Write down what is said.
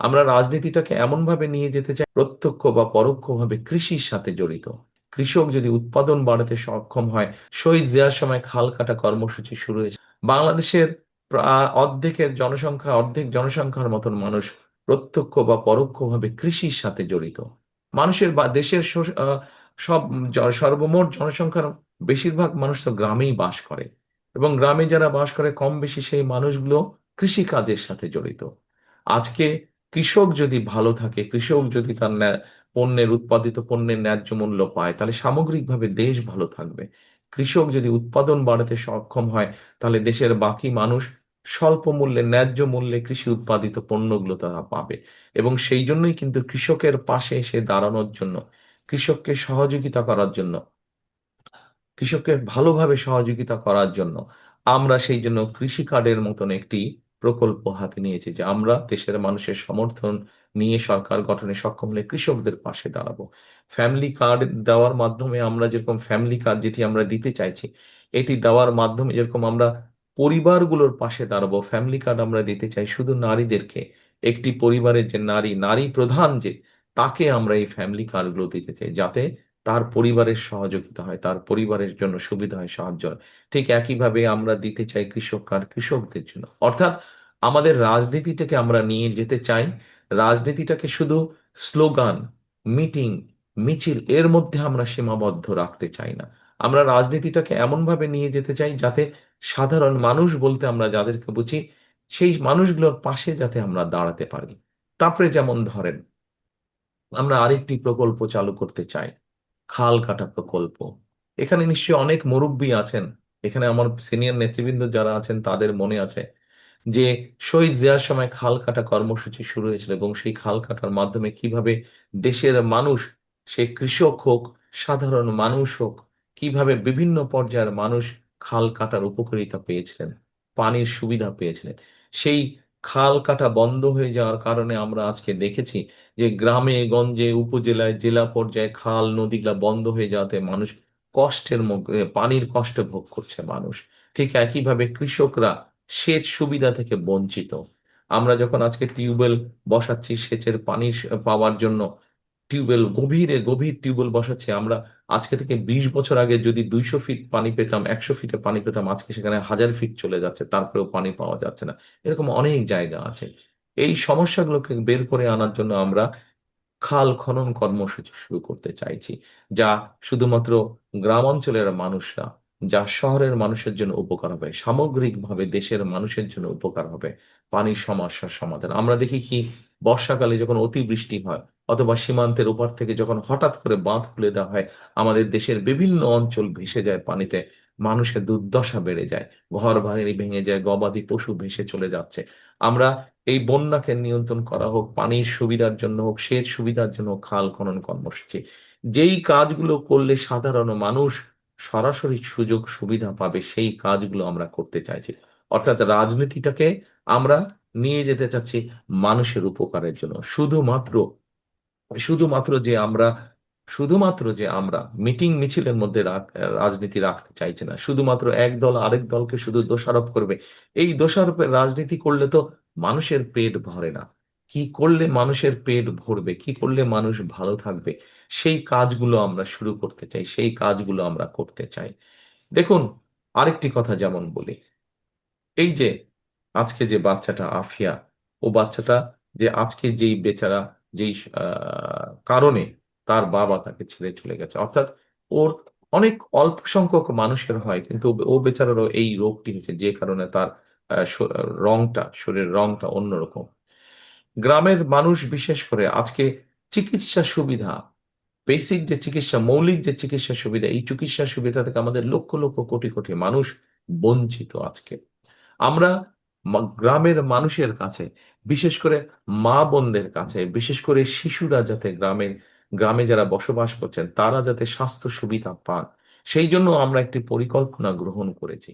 আমরা রাজনীতিটাকে এমন ভাবে নিয়ে যেতে চাই প্রত্যক্ষ বা পরোক্ষভাবে কৃষির সাথে জড়িত। কৃষক যদি উৎপাদন বাড়াতে সক্ষম হয়, শহীদ জিয়ার সময় খাল কাটা কর্মসূচি শুরু হয়েছে। বাংলাদেশের অর্ধেক জনসংখ্যার মতন মানুষ প্রত্যক্ষ বা পরোক্ষভাবে কৃষির সাথে জড়িত। মানুষের বা দেশের সব সর্বমোট জনসংখ্যার বেশিরভাগ মানুষ তো গ্রামেই বাস করে, এবং গ্রামে যারা বাস করে কম বেশি সেই মানুষগুলো কৃষি কাজের সাথে জড়িত। আজকে কৃষক যদি ভালো থাকে, কৃষক যদি তার উৎপাদিত পণ্যের ন্যায্য মূল্য পায়, তাহলে সামগ্রিকভাবে দেশ ভালো থাকবে। কৃষক যদি উৎপাদন বাড়াতে সক্ষম হয়, তাহলে দেশের বাকি মানুষ স্বল্প মূল্যে ন্যায্য মূল্যে কৃষি উৎপাদিত পণ্যগুলো তারা পাবে। এবং সেই জন্যই কিন্তু কৃষকের পাশে এসে দাঁড়ানোর জন্য, কৃষককে সহযোগিতা করার জন্য, কৃষককে ভালোভাবে সহযোগিতা করার জন্য আমরা সেই জন্য কৃষি কার্ডের মতন একটি প্রকল্প হাতে নিয়েছি, যে আমরা দেশের মানুষের সমর্থন নিয়ে সরকার গঠনে সক্ষম হলে কৃষকদের পাশে দাঁড়াবো। ফ্যামিলি কার্ড দেওয়ার মাধ্যমে আমরা যেরকম ফ্যামিলি কার্ড যেটি আমরা দিতে চাইছি, এটি দেওয়ার মাধ্যমে যেরকম আমরা পরিবারগুলোর পাশে দাঁড়াবো, ফ্যামিলি কার্ড আমরা দিতে চাই শুধু নারীদেরকে। একটি পরিবারের যে নারী, নারী প্রধান যে, তাকে আমরা এই ফ্যামিলি কার্ডগুলো দিতে চাই, যাতে তার পরিবারের সহযোগিতা হয়, তার পরিবারের জন্য সুবিধা হয়, সাহায্য হয়। ঠিক একইভাবে আমরা দিতে চাই কৃষক কার্ড কৃষকদের জন্য। অর্থাৎ আমাদের রাজনীতিটাকে আমরা নিয়ে যেতে চাই, রাজনীতিটাকে শুধু স্লোগান, মিটিং, মিছিল এর মধ্যে আমরা সীমাবদ্ধ রাখতে চাই না। আমরা রাজনীতিটাকে এমন ভাবে নিয়ে যেতে চাই যাতে সাধারণ মানুষ বলতে আমরা যাদেরকে বুঝি, সেই মানুষগুলোর পাশে যাতে আমরা দাঁড়াতে পারি। তারপরে যেমন ধরেন, আমরা আরেকটি প্রকল্প চালু করতে চাই, খাল কাটা প্রকল্প। এখানে নিশ্চয়ই অনেক মুরব্বী আছেন, এখানে আমার সিনিয়র নেতৃবৃন্দ যারা আছেন তাদের মনে আছে যে শহীদ জিয়ার সময় খাল কাটা কর্মসূচি শুরু হয়েছিল, এবং সেই খাল কাটার মাধ্যমে কিভাবে দেশের মানুষ, সে কৃষক হোক, সাধারণ মানুষ হোক, কিভাবে বিভিন্ন পর্যায়ের মানুষ খাল কাটার উপকারিতা পেয়েছিলেন, পানির সুবিধা পেয়েছিলেন। সেই খাল কাটা বন্ধ হয়ে যাওয়ার কারণে আমরা আজকে দেখেছি যে গ্রামে গঞ্জে উপজেলায় জেলা পর্যায়ে খাল নদীগুলা বন্ধ হয়ে যাওয়াতে মানুষ কষ্টের মধ্যে, পানির কষ্ট ভোগ করছে মানুষ। ঠিক একইভাবে কৃষকরা সেচ সুবিধা থেকে বঞ্চিত। আমরা যখন আজকে টিউবওয়েল বসাচ্ছি সেচের পানি পাওয়ার জন্য, গভীর টিউবওয়েল বসাচ্ছি আমরা। আজকে থেকে 20 বছর আগে যদি 200 ফিট পানি পেতাম, 100 ফিটে পানি পেতাম, আজকে সেখানে 1000 ফিট চলে যাচ্ছে, তারপরেও পানি পাওয়া যাচ্ছে না। এরকম অনেক জায়গা আছে। এই সমস্যাগুলোকে বের করে আনার জন্য আমরা খাল খনন কর্মসূচি শুরু করতে চাইছি, যা শুধুমাত্র গ্রাম অঞ্চলের মানুষরা, যা শহরের মানুষের জন্য উপকার হবে, সামগ্রিকভাবে দেশের মানুষের জন্য উপকার হবে। পানির সমস্যার সমাধান আমরা দেখি কি, বর্ষাকালে যখন অতিবৃষ্টি হয়, অথবা সীমান্তের ওপার থেকে যখন হঠাৎ করে বাঁধ খুলে দেওয়া হয়, আমাদের দেশের বিভিন্ন অঞ্চল ভেসে যায় পানিতে, মানুষের দুর্দশা বেড়ে যায়, ঘর বাড়ি ভেঙে যায়, গবাদি পশু ভেসে চলে যাচ্ছে। আমরা এই বন্যাকে নিয়ন্ত্রণ করা হোক, পানির সুবিধার জন্য হোক, সেচ সুবিধার জন্য হোক, খাল খনন কর্মসূচি, যেই কাজগুলো করলে সাধারণ মানুষ সরাসরি সুযোগ সুবিধা পাবে, সেই কাজগুলো আমরা করতে চাইছি। অর্থাৎ রাজনীতিটাকে আমরা নিয়ে যেতে চাচ্ছি মানুষের উপকারের জন্য। শুধুমাত্র যে আমরা শুধুমাত্র যে আমরা মিটিং মিছিলের মধ্যে রাজনীতি রাখতে চাইছি না, শুধুমাত্র এক দল আরেক দলকে শুধু দোষারোপ করবে। এই দোষারোপের রাজনীতি করলে তো মানুষের পেট ভরে না। কি করলে মানুষের পেট ভরবে, কি করলে মানুষ ভালো থাকবে, সেই কাজগুলো আমরা শুরু করতে চাই, সেই কাজগুলো আমরা করতে চাই। দেখুন, আরেকটি কথা যেমন বলি, এই যে আজকে যে বাচ্চাটা আফিয়া, ও বাচ্চাটা যে আজকে যেই বেচারা, যেই কারণে তার বাবা তাকে ছেড়ে চলে গেছে, অর্থাৎ ওর অনেক অল্প সংখ্যক মানুষের হয়, কিন্তু ও বেচারারও এই রোগটি হয়েছে, যে কারণে তার শরীরের রংটা অন্যরকম। গ্রামের মানুষ বিশেষ করে আজকে চিকিৎসা সুবিধা, বেসিক যে চিকিৎসা, মৌলিক যে চিকিৎসা সুবিধা, এই চিকিৎসা সুবিধা থেকে আমাদের লক্ষ লক্ষ কোটি কোটি মানুষ বঞ্চিত আজকে। আমরা গ্রামের মানুষের কাছে, বিশেষ করে মা বোনদের কাছে, বিশেষ করে শিশুরা যাতে গ্রামে যারা বসবাস করছেন তারা যাতে স্বাস্থ্য সুবিধা পান, সেই জন্য আমরা একটি পরিকল্পনা গ্রহণ করেছি।